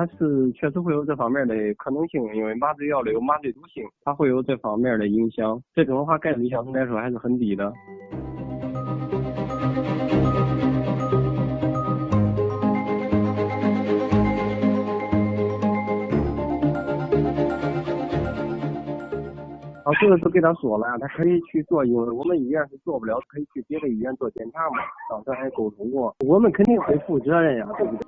它是确实会有这方面的可能性，因为麻醉药的有麻醉毒性，它会有这方面的影响。这种的话概率相对来说还是很低的。这个是给他说了，他可以去做，因为我们医院是做不了，可以去别的医院做检查嘛。当时还沟通过，我们肯定会负责任呀，对不对？